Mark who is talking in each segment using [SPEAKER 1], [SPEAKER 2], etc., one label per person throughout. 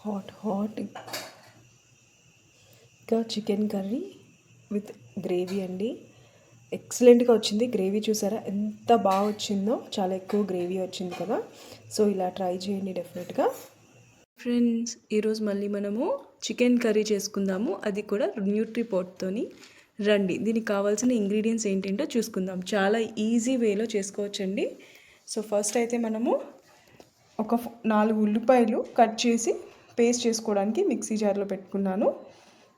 [SPEAKER 1] హాట్గా chicken curry with gravy అండి. ఎక్సలెంట్గా వచ్చింది. గ్రేవీ చూసారా ఎంత బాగా వచ్చిందో, చాలా ఎక్కువ గ్రేవీ వచ్చింది కదా. సో ఇలా ట్రై చేయండి డెఫినెట్గా. ఫ్రెండ్స్, ఈరోజు మళ్ళీ మనము చికెన్ కర్రీ చేసుకుందాము, అది కూడా న్యూట్రిపోర్ట్తోని. రండి, దీనికి కావాల్సిన ఇంగ్రీడియంట్స్ ఏంటంటో చూసుకుందాం. చాలా ఈజీ వేలో చేసుకోవచ్చండి. సో ఫస్ట్ అయితే మనము ఒక 4 ఉల్లిపాయలు కట్ చేసి పేస్ట్ చేసుకోవడానికి మిక్సీ జార్లో పెట్టుకున్నాను.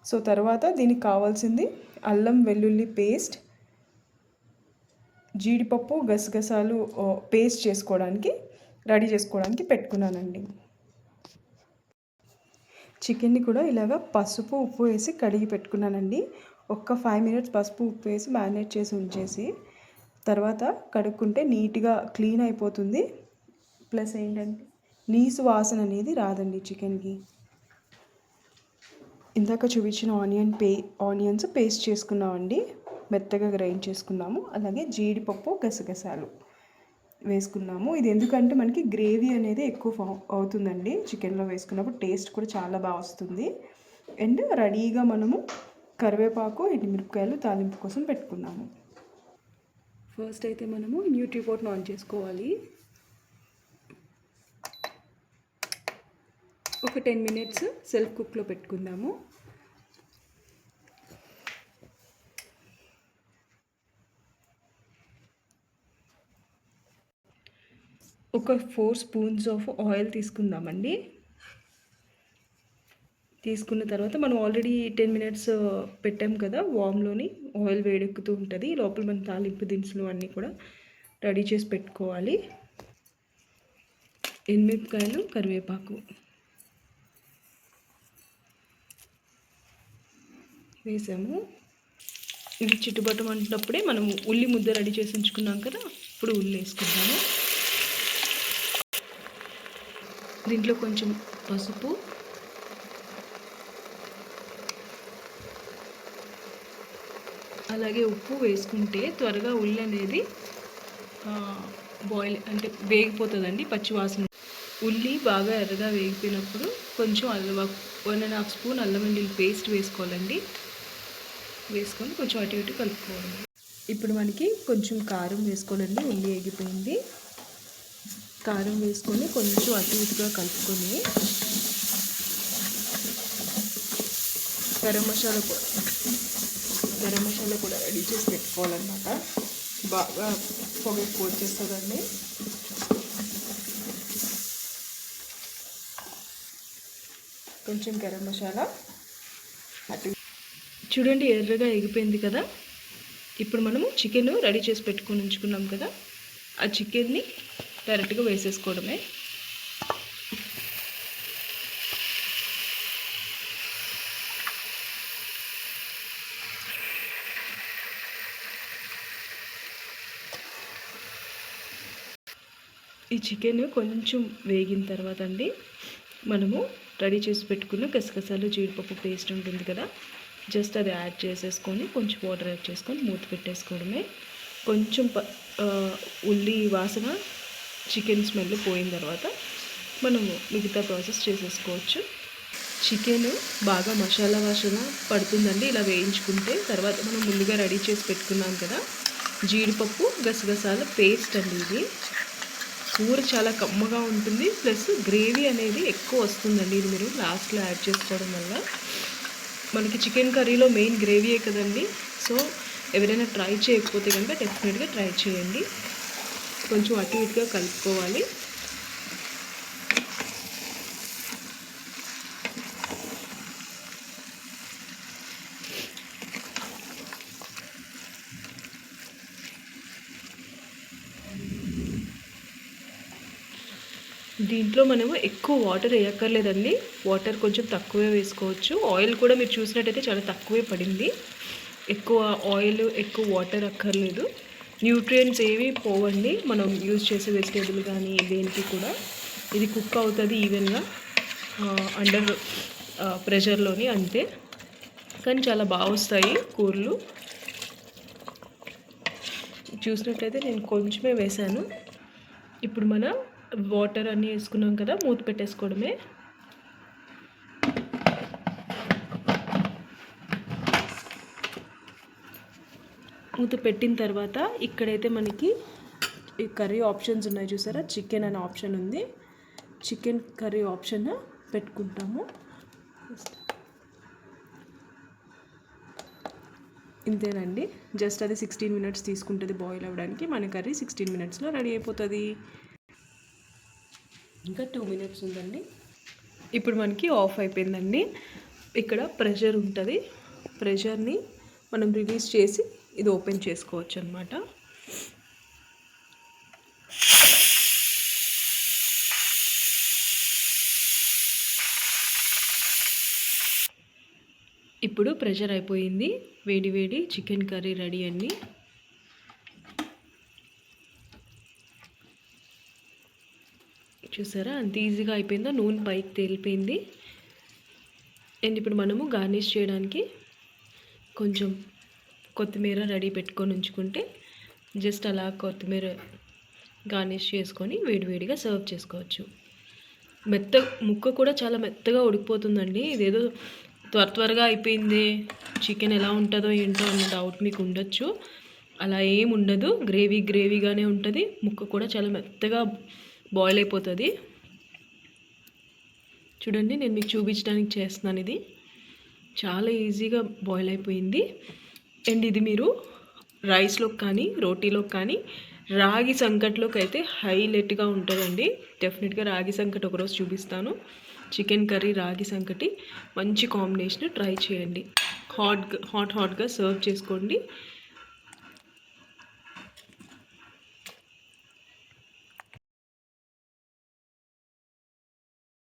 [SPEAKER 1] సో తర్వాత దీనికి కావాల్సింది అల్లం వెల్లుల్లి పేస్ట్, జీడిపప్పు గసగసాలు పేస్ట్ చేసుకోవడానికి రెడీ చేసుకోవడానికి పెట్టుకున్నానండి. చికెన్ని కూడా ఇలాగ పసుపు ఉప్పు వేసి కడిగి పెట్టుకున్నానండి. ఒక్క 5 మినిట్స్ పసుపు ఉప్పు వేసి మ్యారినేట్ చేసి ఉంచేసి తర్వాత కడుక్కుంటే నీట్గా క్లీన్ అయిపోతుంది. ప్లస్ ఏంటంటే నీసు వాసన అనేది రాదండి చికెన్కి. ఇందాక చూపించిన ఆనియన్స్ పేస్ట్ చేసుకున్నామండి, మెత్తగా గ్రైండ్ చేసుకున్నాము. అలాగే జీడిపప్పు గసగసాలు వేసుకున్నాము. ఇది ఎందుకంటే మనకి గ్రేవీ అనేది ఎక్కువ అవుతుందండి చికెన్లో వేసుకున్నప్పుడు, టేస్ట్ కూడా చాలా బాగా వస్తుంది. అండ్ రెడీగా మనము కరివేపాకు ఎండుమిరపకాయలు తాలింపు కోసం పెట్టుకున్నాము. ఫస్ట్ అయితే మనము న్యూట్రిపోర్ట్ని ఆన్ చేసుకోవాలి. ఒక 10 మినిట్స్ సెల్ఫ్ కుక్లో పెట్టుకుందాము. ఒక 4 స్పూన్స్ ఆఫ్ ఆయిల్ తీసుకుందామండి. తీసుకున్న తర్వాత మనం ఆల్రెడీ 10 మినిట్స్ పెట్టాం కదా వామ్లోని, ఆయిల్ వేడెక్కుతూ ఉంటుంది. లోపల మన తాలింపు దినుసులు అన్నీ కూడా రెడీ చేసి పెట్టుకోవాలి. ఎండుమిరపకాయలు, కరివేపాకు వేసాము. ఇవి చిట్టుబట్టం అంటున్నప్పుడే మనం ఉల్లి ముద్ద రెడీ చేసి ఉంచుకున్నాం కదా, ఇప్పుడు ఉల్లి వేసుకుంటాము. దీంట్లో కొంచెం పసుపు, అలాగే ఉప్పు వేసుకుంటే త్వరగా ఉల్లి అనేది బాయిల్ అంటే వేగిపోతుందండి, పచ్చివాసన. ఉల్లి బాగా ఎర్రగా వేగిపోయినప్పుడు కొంచెం 1.5 స్పూన్ అల్లం వెల్లుల్లి పేస్ట్ వేసుకోవాలండి. వేసుకొని కొంచెం అటు ఇటు కలుపుకోవాలి. ఇప్పుడు మనకి కొంచెం కారం వేసుకోవాలండి. ఉల్లి వేగిపోయింది, కారం వేసుకొని కొంచెం అటు ఇటుగా కలుపుకొని గరం మసాలా కూడా రెడీ చేసి పెట్టుకోవాలన్నమాట. బాగా పొగ ఎక్కువ వచ్చేస్తుందండి. కొంచెం గరం మసాలా అటు చూడండి, ఎర్రగా ఎగిపోయింది కదా. ఇప్పుడు మనము చికెన్ రెడీ చేసి పెట్టుకొని ఉంచుకున్నాం కదా, ఆ చికెన్ని డైరెక్ట్గా వేసేసుకోవడమే. ఈ చికెన్ కొంచెం వేగిన తర్వాత అండి మనము రెడీ చేసి పెట్టుకున్న గసగసాలు జీడిపప్పు పేస్ట్ ఉంటుంది కదా, జస్ట్ అది యాడ్ చేసేసుకొని కొంచెం వాటర్ యాడ్ చేసుకొని మూత పెట్టేసుకోవడమే. కొంచెం ఉల్లి వాసన, చికెన్ స్మెల్ పోయిన తర్వాత మనము మిగతా ప్రాసెస్ చేసేసుకోవచ్చు. చికెన్ బాగా మసాలా వాసన పడుతుందండి ఇలా వేయించుకుంటే. తర్వాత మనం ముందుగా రెడీ చేసి పెట్టుకున్నాం కదా జీడిపప్పు గసగసాల పేస్ట్ అండి, ఇది కూర చాలా కమ్మగా ఉంటుంది. ప్లస్ గ్రేవీ అనేది ఎక్కువ వస్తుందండి. ఇది మీరు లాస్ట్లో యాడ్ చేసుకోవడం వల్ల. మనకి చికెన్ కర్రీలో మెయిన్ గ్రేవీయే కదండి. సో ఎవరైనా ట్రై చేయకపోతే కనుక డెఫినెట్గా ట్రై చేయండి. కొంచెం అటు ఇటుగా కలుపుకోవాలి. దీంట్లో మనము ఎక్కువ వాటర్ వేయక్కర్లేదండి, వాటర్ కొంచెం తక్కువే వేసుకోవచ్చు. ఆయిల్ కూడా మీరు చూసినట్టయితే చాలా తక్కువే పడింది. ఎక్కువ ఆయిల్ ఎక్కువ వాటర్ అక్కర్లేదు. న్యూట్రియంట్స్ ఏవి పోవండి మనం యూజ్ చేసే వెజిటేబుల్ కానీ దేనికి కూడా. ఇది కుక్ అవుతుంది ఈవెన్గా అండర్ ప్రెషర్లోని, అంతే. కానీ చాలా బాగా వస్తాయి కూరలు. చూసినట్లయితే నేను కొంచెమే వేసాను. ఇప్పుడు మన వాటర్ అన్నీ వేసుకున్నాం కదా, మూత పెట్టేసుకోవడమే. మూత పెట్టిన తర్వాత ఇక్కడైతే మనకి ఈ కర్రీ ఆప్షన్స్ ఉన్నాయి చూసారా, చికెన్ అనే ఆప్షన్ ఉంది. చికెన్ కర్రీ ఆప్షన్ పెట్టుకుంటాము. ఇంతేనండి, జస్ట్ అది 16 మినిట్స్ తీసుకుంటుంది బాయిల్ అవ్వడానికి. మన కర్రీ 16 మినిట్స్లో రెడీ అయిపోతుంది. ఇంకా 2 మినిట్స్ ఉందండి. ఇప్పుడు మనకి ఆఫ్ అయిపోయిందండి. ఇక్కడ ప్రెషర్ ఉంటుంది, ప్రెషర్ని మనం రిలీజ్ చేసి ఇది ఓపెన్ చేసుకోవచ్చు అన్నమాట. ఇప్పుడు ప్రెషర్ అయిపోయింది, వేడి వేడి చికెన్ కర్రీ రెడీ అండి. చూసారా అంత ఈజీగా అయిపోయిందో, నూనె పైకి తేలిపోయింది. అండ్ ఇప్పుడు మనము గార్నిష్ చేయడానికి కొంచెం కొత్తిమీర రెడీ పెట్టుకొని ఉంచుకుంటే జస్ట్ అలా కొత్తిమీర గార్నిష్ చేసుకొని వేడివేడిగా సర్వ్ చేసుకోవచ్చు. ముక్క కూడా చాలా మెత్తగా ఉడికిపోతుందండి. ఇదేదో త్వరగా అయిపోయింది, చికెన్ ఎలా ఉంటుందో ఏంటో అన్న డౌట్ మీకు ఉండొచ్చు. అలా ఏం ఉండదు, గ్రేవీగానే ఉంటుంది. ముక్క కూడా చాలా మెత్తగా బాయిల్ అయిపోతుంది. చూడండి, నేను మీకు చూపించడానికి చేస్తున్నాను. ఇది చాలా ఈజీగా బాయిల్ అయిపోయింది. అండ్ ఇది మీరు రైస్లోకి కానీ రోటీలోకి కానీ రాగి సంకట్లోకి అయితే హైలైట్గా ఉంటుందండి. డెఫినెట్గా రాగి సంకటి ఒకరోజు చూపిస్తాను. చికెన్ కర్రీ రాగి సంకటి మంచి కాంబినేషన్, ట్రై చేయండి. హాట్గా సర్వ్ చేసుకోండి.